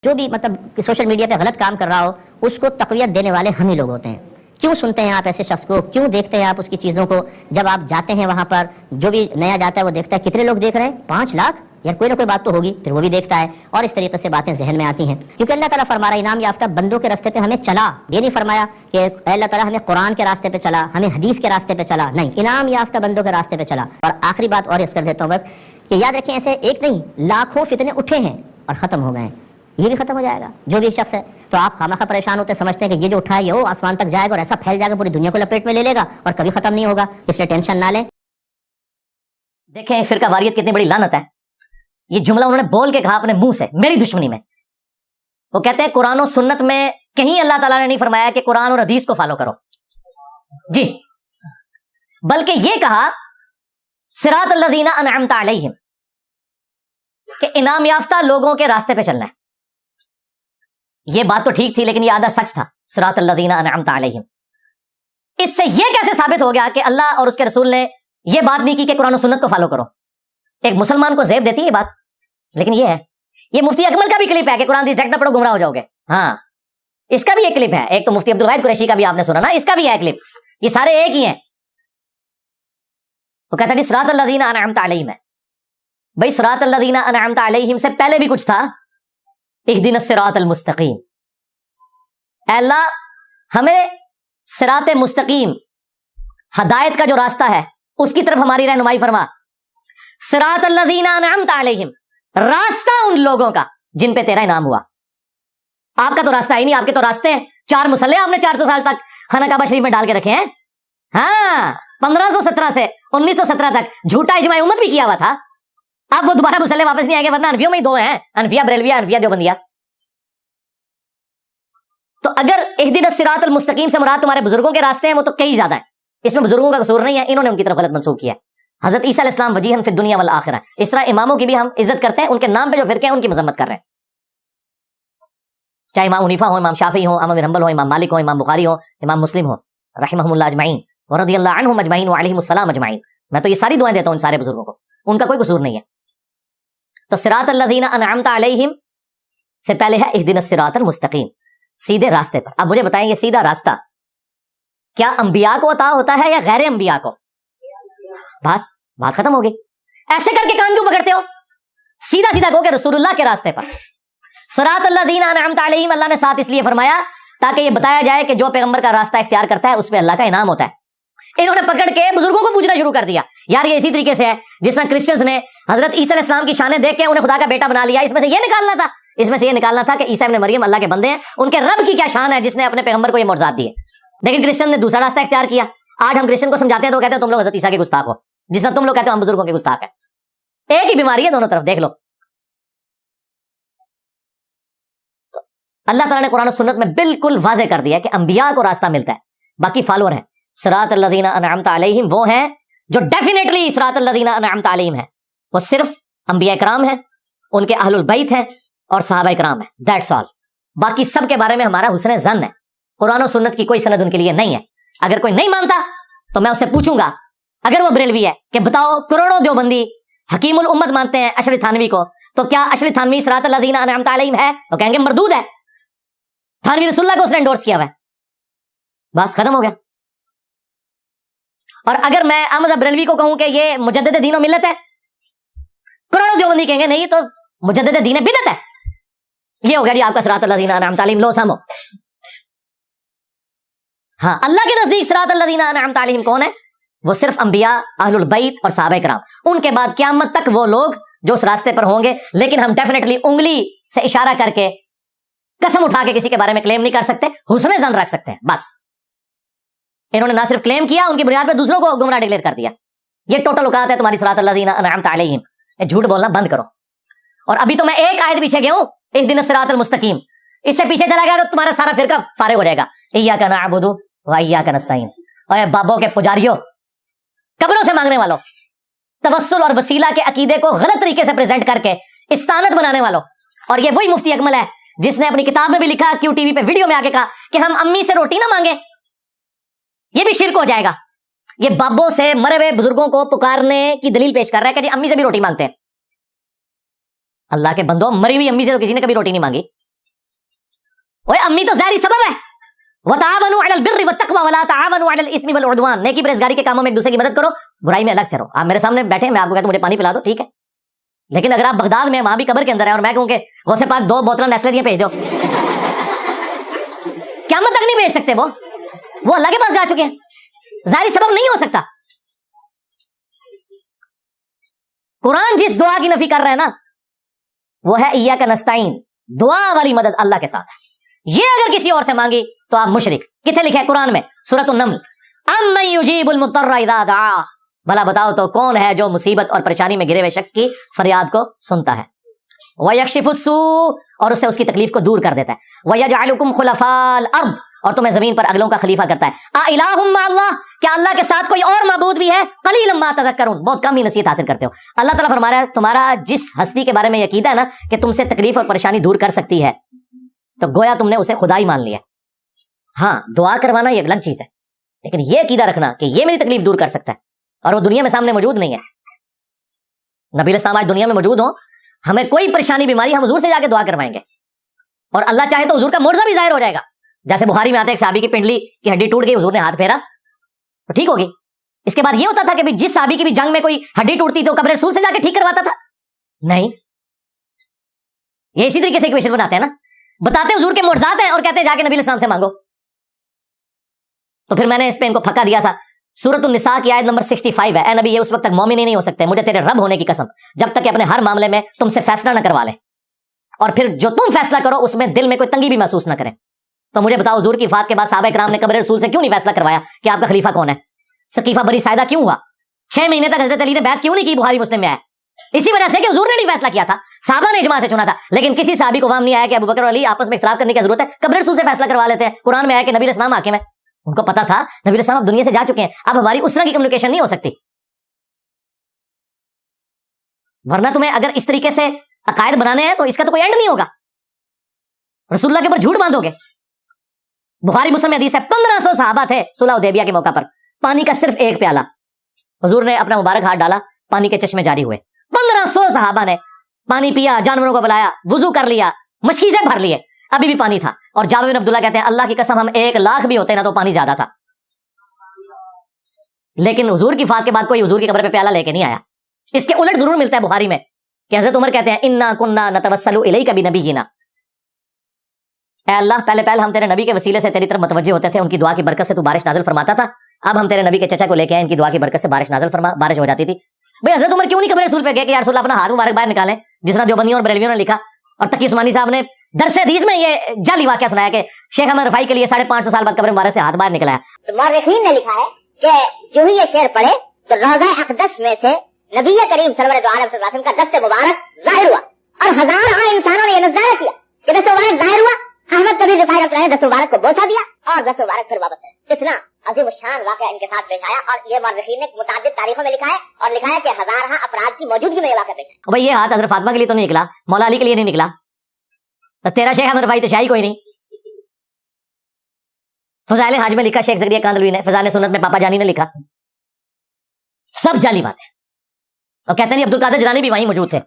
جو بھی مطلب سوشل میڈیا پہ غلط کام کر رہا ہو اس کو تقویت دینے والے ہم ہی لوگ ہوتے ہیں. کیوں سنتے ہیں آپ ایسے شخص کو, کیوں دیکھتے ہیں آپ اس کی چیزوں کو؟ جب آپ جاتے ہیں وہاں پر جو بھی نیا جاتا ہے وہ دیکھتا ہے. کتنے لوگ دیکھ رہے ہیں؟ 5 لاکھ. یار کوئی نہ کوئی بات تو ہوگی, پھر وہ بھی دیکھتا ہے اور اس طریقے سے باتیں ذہن میں آتی ہیں. کیونکہ اللہ تعالیٰ فرما رہا ہے انعام یافتہ بندوں کے راستے پہ ہمیں چلا. یہ نہیں فرمایا کہ اے اللہ تعالیٰ ہمیں قرآن کے راستے پہ چلا, ہمیں حدیث کے راستے پہ چلا, نہیں, انعام یافتہ بندوں کے راستے پہ چلا. اور آخری بات اور عرض کر دیتا ہوں بس کہ یاد رکھیں ایسے ایک نہیں لاکھوں فتنے اٹھے ہیں اور ختم ہو گئے ہیں. یہ بھی ختم ہو جائے گا جو بھی شخص ہے. تو آپ خامخواہ پریشان ہوتے سمجھتے ہیں کہ یہ جو اٹھا ہے یہ آسمان تک جائے گا اور ایسا پھیل جائے گا پوری دنیا کو لپیٹ میں لے لے گا اور کبھی ختم نہیں ہوگا, اس لیے ٹینشن نہ لیں. دیکھیں فرقہ واریت کتنی بڑی لعنت ہے. یہ جملہ انہوں نے بول کے کہا اپنے منہ سے میری دشمنی میں. وہ کہتے ہیں قرآن و سنت میں کہیں اللہ تعالیٰ نے نہیں فرمایا کہ قرآن اور حدیث کو فالو کرو جی, بلکہ یہ کہا صراط الذین انعمت علیہم, کہ انعام یافتہ لوگوں کے راستے پہ چلنا ہے. یہ بات تو ٹھیک تھی لیکن یہ آدھا سچ تھا. صراط الذین انعمت علیہم, اس سے یہ کیسے ثابت ہو گیا کہ اللہ اور اس کے رسول نے یہ بات نہیں کی کہ قرآن و سنت کو فالو کرو؟ ایک مسلمان کو زیب دیتی ہے یہ بات, لیکن یہ ہے, یہ مفتی اکمل کا بھی کلپ ہے کہ قرآن ڈائریکٹ نہ پڑھو گمراہ ہو جاؤ گے. ہاں اس کا بھی ایک کلپ ہے. ایک تو مفتی عبدالواحد قریشی کا بھی آپ نے سنا نا, اس کا بھی ہے کلپ. یہ سارے ایک ہی ہیں. وہ کہتا ہے صراط الذین انعمت علیہم ہے. بھائی صراط الذین انعمت علیہم سے پہلے بھی کچھ تھا. اہدنا الصراط المستقیم, اے اللہ ہمیں صراط مستقیم ہدایت کا جو راستہ ہے اس کی طرف ہماری رہنمائی فرما. صراط الذین انعمت علیہم, راستہ ان لوگوں کا جن پہ تیرا انعام ہوا. آپ کا تو راستہ ہی نہیں, آپ کے تو راستے ہیں 4 مسلح آپ نے 400 سال تک خانہ کعبہ شریف میں ڈال کے رکھے ہیں. ہاں 1517 سے 1917 تک جھوٹا اجماع امت بھی کیا ہوا تھا. اب وہ دوبارہ مسلح واپس نہیں آئے گے, ورنہ انفیوں میں ہی 2 ہیں, انفیہ بریلویہ, انفیہ دیوبندیہ. تو اگر اہدنا الصراط المستقیم سے مراد تمہارے بزرگوں کے راستے ہیں وہ تو کئی زیادہ ہیں. اس میں بزرگوں کا قصور نہیں ہے, انہوں نے ان کی طرف غلط منسوخ کیا ہے. حضرت عیسیٰ علیہ السلام وجیہن فی الدنیا والآخرہ, اس طرح اماموں کی بھی ہم عزت کرتے ہیں, ان کے نام پہ جو فرقے ہیں ان کی مذمت کر رہے ہیں. چاہے امام حنیفہ ہو, امام شافعی ہو, امام بن حنبل ہو, امام مالک ہو, امام بخاری ہو, امام مسلم ہو, رحمہم اللہ اجمعین ورضی اللہ عنہم اجمعین وعلیہم السلام اجمعین. میں تو یہ ساری دعائیں دیتا ہوں ان سارے بزرگوں کو, ان کا کوئی قصور نہیں ہے. تو صراط الذین انعمت علیہم سے پہلے ہے اہدنا الصراط المستقیم, سیدھے راستے پر. اب مجھے بتائیں یہ سیدھا راستہ کیا انبیاء کو عطا ہوتا ہے یا غیر انبیاء کو؟ بس بات ختم ہو گئی. ایسے کر کے کان کیوں پکڑتے ہو؟ سیدھا سیدھا کہو کہ رسول اللہ کے راستے پر. صراط الذین انعمت علیہم اللہ نے ساتھ اس لیے فرمایا تاکہ یہ بتایا جائے کہ جو پیغمبر کا راستہ اختیار کرتا ہے اس پہ اللہ کا انعام ہوتا ہے. انہوں نے پکڑ کے بزرگوں کو پوچھنا شروع کر دیا. یار یہ اسی طریقے سے ہے جس طرح کرسچنز نے حضرت عیسیٰ علیہ السلام کی شانیں دیکھ کے انہیں خدا کا بیٹا بنا لیا. اس میں سے یہ نکالنا تھا کہ عیسیٰ ابن مریم اللہ کے بندے ہیں, ان کے رب کی کیا شان ہے جس نے اپنے پیغمبر کو یہ معجزات دیے. لیکن کرسچن نے دوسرا راستہ اختیار کیا. آج ہم کرسچن کو سمجھاتے ہیں تو کہتے ہیں تم لوگ حضرت عیسیٰ کے گستاخ ہو, جس طرح تم لوگ کہتے ہو ہم بزرگوں کے گستاخ ہیں. ایک ہی بیماری ہے دونوں طرف, دیکھ لو. تو اللہ تعالیٰ نے قرآن و سنت میں بالکل واضح کر دیا کہ انبیاء کو راستہ ملتا ہے, باقی فالوور ہیں. صراط الذین انعمت علیہم وہ ہیں جو ڈیفینیٹلی صراط الذین انعمت علیہم ہیں, وہ صرف انبیاء کرام ہیں, ان کے اہل البیت ہیں اور صحابہ کرام ہیں. That's all. باقی سب کے بارے میں ہمارا حسن ظن ہے. قرآن و سنت کی کوئی سند ان کے لیے نہیں ہے. اگر کوئی نہیں مانتا تو میں اسے پوچھوں گا, اگر وہ بریلوی ہے, کہ بتاؤ کروڑوں دیوبندی حکیم الامت مانتے ہیں اشرف تھانوی کو, تو کیا اشرف تھانوی صراط الذین انعمت علیہم ہے؟ وہ کہیں گے مردود ہے, تھانوی رسول اللہ کو اس نے انڈورس کیا ہوا ہے. بس ختم ہو گیا. اور اگر میں احمد بریلوی کو کہوں کہ یہ مجدد دین و ملت ہے, کروڑوں دیوبندی کہیں گے نہیں تو مجدد دین بدعت ہے. یہ ہو گیا جی آپ کا صراط الذین انعمت علیہم. لو سامو. ہاں اللہ کے نزدیک صراط الذین انعمت علیہم کون ہے؟ وہ صرف انبیاء, اہل البیت اور صحابہ کرام. ان کے بعد قیامت تک وہ لوگ جو اس راستے پر ہوں گے, لیکن ہم ڈیفینیٹلی انگلی سے اشارہ کر کے قسم اٹھا کے کسی کے بارے میں کلیم نہیں کر سکتے, حسن ظن رکھ سکتے ہیں بس. انہوں نے نہ صرف کلیم کیا, ان کی بنیاد پہ دوسروں کو گمراہ ڈکلیئر کر دیا. یہ ٹوٹل اوقات ہے تمہاری صراط الذین انعمت علیہم. جھوٹ بولنا بند کرو. اور ابھی تو میں ایک آیت پیچھے گیا ہوں, اہدنا الصراط المستقیم. اس سے پیچھے چلا گیا تو تمہارا سارا فرقہ فارغ ہو جائے گا. ایاک نعبد و ایاک نستعین. اے بابوں کے پجاریوں, قبروں سے مانگنے والوں, توسل اور وسیلہ کے عقیدے کو غلط طریقے سے پریزنٹ کر کے استانت بنانے والوں. اور یہ وہی مفتی اکمل ہے جس نے اپنی کتاب میں بھی لکھا, کیو ٹی وی پہ ویڈیو میں آ کے کہا کہ ہم امی سے روٹی نہ مانگیں, یہ بھی شرک ہو جائے گا. یہ بابوں سے مرے ہوئے بزرگوں کو پکارنے کی دلیل پیش کر رہا ہے کہ جی امی سے بھی روٹی مانگتے ہیں. اللہ کے بندو, مری ہوئی امی سے تو کسی نے کبھی روٹی نہیں مانگی. ओए अम्मी तो ज़ाहिरी सबब है। वतावनु अलल बिर्रि वत्तक़वा वला तावनु अलल इस्मि वल उद्वान। नेकी परहेज़गारी के कामों में एक दूसरे की मदद करो, बुराई में अलग से रहो। आप मेरे सामने बैठे हैं, मैं आपको कहता हूं मुझे पानी पिला दो, ठीक है, लेकिन अगर आप बगदाद में वहां भी कब्र के अंदर है और मैं कहूं कि गौसे पाक 2 बोतल नेस्ले दिए भेज दो, क़यामत तक नहीं भेज सकते। वो अल्लाह के पास जा चुके हैं, ज़ाहिरी सबब नहीं हो सकता। कुरान जिस दुआ की नफी कर रहा है ना, वो है इय्याका नस्तईन, दुआ वाली मदद अल्लाह के साथ है। ये अगर किसी और से मांगी तो आप मुशरिक। किथे लिखा है कुरान में? सूरह नम्ल, अम्मन युजीबुल मुत्तर्रा इज़ा दआ। भला बताओ तो कौन है जो मुसीबत और परेशानी में घिरे हुए शख्स की फरियाद को सुनता है। वयक्शिफुस्सू, और उससे उसकी तकलीफ को दूर कर देता है। वयजअलुकुम खुलफाल अर्द, और तुम्हें जमीन पर अगलों का खलीफा करता है। आ इलाहुम मअल्लाह, क्या अल्लाह के साथ कोई और माबूद भी है? कलीलन मा तज़क्करून, बहुत कम ही नसीहत हासिल करते हो। अल्लाह ताला फरमा रहा है तुम्हारा जिस हस्ती के बारे में यकीदा है ना कि तुमसे तकलीफ और परेशानी दूर कर सकती है, तो गोया तुमने उसे खुदा ही मान लिया। हाँ, दुआ करवाना ये अलग चीज है, लेकिन ये अकीदा रखना कि ये मेरी तकलीफ दूर कर सकता है और वो दुनिया में सामने मौजूद नहीं है। नबी अलैहि सलाम आज दुनिया में मौजूद हो, हमें कोई परेशानी बीमारी, हम हुजूर से जाके दुआ करवाएंगे और अल्लाह चाहे तो हुजूर का मोर्जा भी जाहिर हो जाएगा। जैसे बुखारी में आते एक साहबी की पिंडली की हड्डी टूट गई, हुजूर ने हाथ फेरा तो ठीक होगी। इसके बाद ये होता था कि जिस साहबी की भी जंग में कोई हड्डी टूटती तो कब्र रसूल से जाके ठीक करवाता था? नहीं। ये इसी तरीके से इक्वेशन बनाते हैं ना, बताते हुजूर के मोर्जात हैं और कहते हैं जाके नबी अलैहि सलाम से मांगो। तो फिर मैंने इस पे इनको फक्का दिया था। सूरत निसा की आयत नंबर 65 है, ए नबी ये उस वक्त तक मोमिन ही नहीं हो सकते, मुझे तेरे रब होने की कसम, जब तक कि अपने हर मामले में तुमसे फैसला ना करवा ले, और फिर जो तुम फैसला करो उसमें दिल में कोई तंगी भी महसूस ना करें। तो मुझे बताओ हुजूर की वफात के बाद सहाबा किराम ने कब्र रसूल से क्यों नहीं फैसला करवाया कि आपका खलीफा कौन है? सकीफा बरी सायदा क्यों हुआ? 6 महीने तक हजरत अली ने बैत क्यों नहीं की? बुखारी मुस्लिम में आया इसी वजह से कि हुजूर ने नहीं फैसला किया था, सहाबा ने इजमा से चुना था। लेकिन किसी सहाबी को वहां नहीं आया कि अबू बकर और अली आपस में इख्तिलाफ करने की जरूरत है, कब्र रसूल से फैसला करवा लेते हैं। कुरान में आया कि नबी अलैहि सलाम हाकिम है, उनको पता था नबी अलैहि सलाम अब दुनिया से जा चुके हैं, अब हमारी उस तरह की कम्युनिकेशन नहीं हो सकती। वरना तुम्हें अगर इस तरीके से अकायद बनाने हैं तो इसका तो कोई एंड नहीं होगा, रसूलुल्लाह के ऊपर झूठ बांधोगे। बुखारी मुस्लिम में हदीस है 1500 सहाबा थे सुलह हुदैबिया के मौका पर, पानी का सिर्फ एक प्याला, हुजूर ने अपना मुबारक हाथ डाला, पानी के चश्मे जारी हुए। 1500 सहाबा ने पानी पिया, जानवरों को बुलाया, वुजू कर लिया, मशकीज़ें भर लिए, अभी भी पानी था। और जाबिर बिन अब्दुल्लाह कहते हैं अल्लाह की कसम हम 1 लाख भी होते ना तो पानी ज्यादा था। लेकिन हुजूर की वफात के बाद कोई हुजूर की कब्र पे प्याला लेके नहीं आया। इसके उलट जरूर मिलता है बुखारी में कि हज़रत उमर कहते हैं इन्ना कुन्ना नतवस्सलु इलैका बिनबियिना, ऐ अल्लाह पहले हम तेरे नबी के वसीले से तेरी तरफ मुतवज्जे होते थे, उनकी दुआ की बरकत से तू बारिश नाजिल फरमाता था। अब हम तेरे नबी के चचा को लेके आए, इनकी दुआ की बरकत से बारिश नाजिल फरमा, बारिश हो जाती थी। भाई हज़रत उमर क्यों नहीं कब्र रसूल पे गए कि यार रसूल अपना हाथ मुबारक बाहर निकालें, जिस तरह देवबंदियों और बरेलवियों ने लिखा। और तकी उस्मानी साहब ने दरस हदीस में ये जाली वाकया सुनाया कि शेख अहमद रफाई के लिए 550 साल बाद कब्र मुबारक से हाथ बाहर निकला है। तो मौरखीन ने लिखा है कि जो ही ये शेर पढ़े तो रोज़ा अक़दस में से नबी करीम सल्लल्लाहु अलैहि वसल्लम का दस्ते मुबारक जाहिर हुआ और हजारों इंसानों ने यह नज़ारा किया कि दस्ते मुबारक जाहिर हुआ। अहमद कबीर रफाई ने दस्ते मुबारक को बोसा दिया और दस्ते मुबारक फिर वापस है। इतना अजीम शान वाकया इनके साथ पेश आया और ये मौरखीन ने मुताबिक तारीखों में लिखा है और लिखा है कि हजारों अपराध की मौजूदगी में ये वाकया पेश आया। भाई ये हाथ हज़रत फातिमा के लिए तो नहीं निकला, मौला अली के लिए नहीं निकला, तो तेरा शेख अहमद रफाई तो शाही कोई नहीं। फज़ाइल हाज में लिखा शेख ज़करिया कांदलवी ने, फज़ाइल सुन्नत में पापा जानी ने लिखा, सब जाली बात है। और कहते नहीं अब्दुल कादिर जिलानी भी वहीं मौजूद थे।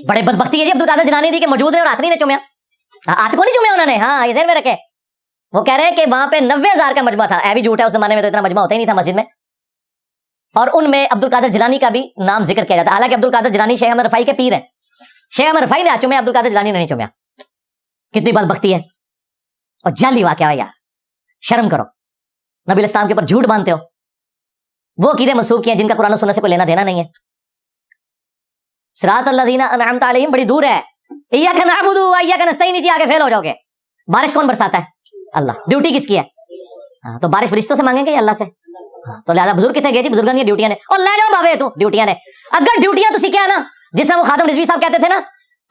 बड़े बदबख्ती है जी अब्दुल कादिर जिलानी थी कि मौजूद है और हाथ नहीं चुमया, हाथ को नहीं चुमया उन्होंने। हाँ, ये ज़हन में रखे। वो कह रहे हैं कि वहां पे 90,000 का मजमा था, भी झूठ है, उस जमाने में तो इतना मजमा होता ही नहीं था मस्जिद में, और उनमें अब्दुल कादिर जिलानी का भी नाम जिक्र किया जाता है। हालांकि अब्दुल कादिर जिलानी शेख अहमद रफाई के पीर है, शेख अहमद रफाई ने हाथ चुमया, अब्दुल कादिर जिलानी ने नहीं चुमया। कितनी बदबख्ती है और जाली वाकया है यार, शर्म करो। नबी इस्लाम के ऊपर झूठ बांधते हो, वो अकीदे मंसूब किए जिनका कुरान और सुन्नत से कोई लेना देना नहीं है। सिरात अल्लज़ीना अनअमता अलैहिम बड़ी दूर है, इय्याका नअबुदु व इय्याका नस्तईन नीचे आगे फेल हो जाओगे। बारिश कौन बरसाता है? अल्लाह। ड्यूटी किसकी है? हाँ, तो बारिश फरिश्तों से मांगेंगे या अल्लाह से? हाँ, तो लिहाजा बुजुर्ग कितने गए थी? बुजुर्गों की ड्यूटियां ने, और ले जाओ भावे तू ड्यूटियां ने। अगर ड्यूटियां तो सीखे ना, जिससे वो खातम रिजवी साहब कहते थे ना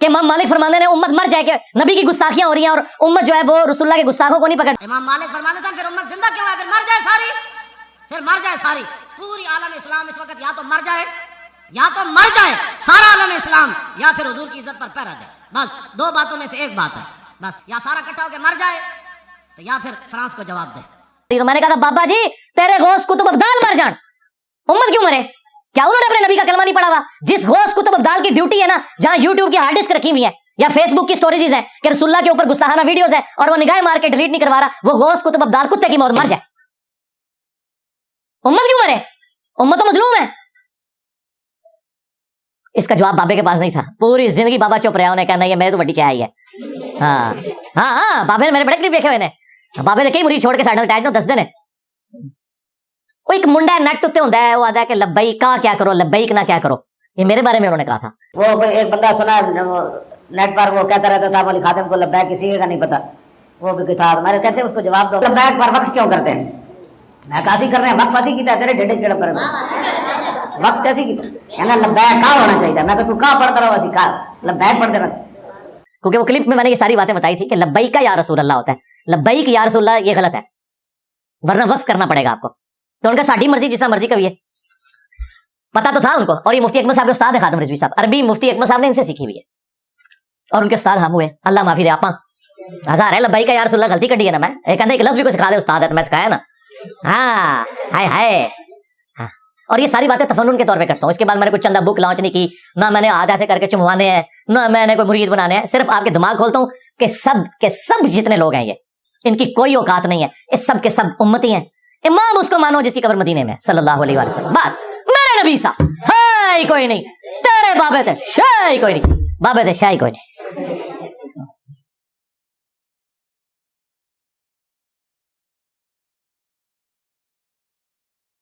कि इमाम मालिक फरमाने ने उम्मत मर जाए कि नबी की गुस्ताखियां हो रही हैं और उम्मत जो है वो रसूलुल्लाह के गुस्ताखों को नहीं पकड़। इमाम मालिक फरमाने थे फिर उम्मत जिंदा क्यों है? फिर मर जाए सारी, फिर मर जाए सारी। पूरी आलम इस्लाम इस वक्त या तो मर जाए, या तो मर जाए सारा आलम इस्लाम, या फिर हुजूर की इज्जत पर पैरा दे। बस 2 बातों में से एक बात है, बस या सारा इकट्ठा होकर मर जाए तो या फिर फ्रांस को जवाब दे। तो मैंने कहा था बाबा जी तेरे गौस कुतुब अब्दाल मर जान, उम्मत क्यों मरे? क्या उन्होंने अपने नबी का कलमा नहीं पढ़ा हुआ? जिस गौस कुतुब अब्दाल की ड्यूटी है ना, जहां यूट्यूब की हार्ड डिस्क रखी हुई है, या फेसबुक की स्टोरेजेस हैं कि रसूलुल्लाह के ऊपर गुस्ताखाना वीडियोस है और वो निगाह मार के डिलीट नहीं करवा रहा, वो गौस कुतुब अब्दाल कुत्ते की मौत मर जाए। उम्मत क्यों मरे? उम्मत तो मजलूम है। इसका जवाब बाबे के पास नहीं था। पूरी जिंदगी बाबा चुप रहा, उन्हें कहना ये मेरे तो बड़ी चाय है। हाँ हाँ हाँ, बाबे ने मेरे बड़े करीब देखे हुए ने, बाबे ने कई मुरीद छोड़ के साइड में अटैच नो 10 दिन है। वो एक मुंडा नट उत्ते होता है, वो आता है कि लब्बैक का क्या करो, लब्बैक ना क्या करो। ये मेरे बारे में उन्होंने कहा था। वो कोई एक बंदा सुना नेट पर, वो कहता रहता था मौलवी खातिम को लब्बैक किसी का नहीं पता, वो भी था। मैंने कैसे उसको जवाब दो, लब्बैक पर वक्त क्यों करते हैं? मैं कासी कर रहे हैं, वक्त फासी की तेरे ढेडे केड़ा पर वक्त कैसी की कहना लब्बैक का होना चाहिए। मैं तो तू कहाँ पढ़ता रहा वैसी का लब्बैक पढ़ देना, क्योंकि वो क्लिप में मैंने ये सारी बातें बताई थी कि लब्बैक का या रसूल अल्लाह होता है, लब्बैक या रसूल अल्लाह ये गलत है, वरना वक्त करना पड़ेगा आपको। तो उनका साड़ी मर्जी जितना मर्जी कभी है, पता तो था उनको। और ये मुफ्ती अकमल साहब के उस्ताद है, खादिम रिजवी साहब, अरबी मुफ्ती अकमल साहब ने इनसे सीखी हुई है और उनके उस्ताद हम हुए। अल्लाह माफी दे आपा, हजार है लब्बैक का या रसूल अल्लाह, गलती कटी है ना। मैं कहते एक लफ्ज़ भी कोई सिखा दे उस्ताद है तो मैं सिखाया ना। हाँ हाय हाय हाँ। और ये सारी बातें तफन्नुन के तौर पे करता हूँ। इसके बाद मैंने कोई चंदा बुक लॉन्च नहीं की, ना मैंने हाथ ऐसे करके चुमवाने हैं, ना मैंने कोई मुरीद बनाने हैं। सिर्फ आपके दिमाग खोलता हूँ कि सब के सब जितने लोग हैं ये, इनकी कोई औकात नहीं है, इस सब के सब उम्मती हैं। इमाम उसको मानो जिसकी कब्र मदीने में सल्लल्लाहु अलैहि वसल्लम, बस। मेरे नबी सा है कोई नहीं, तेरे बाबे थे शाही कोई नहीं, बाबे थे शाही कोई नहीं।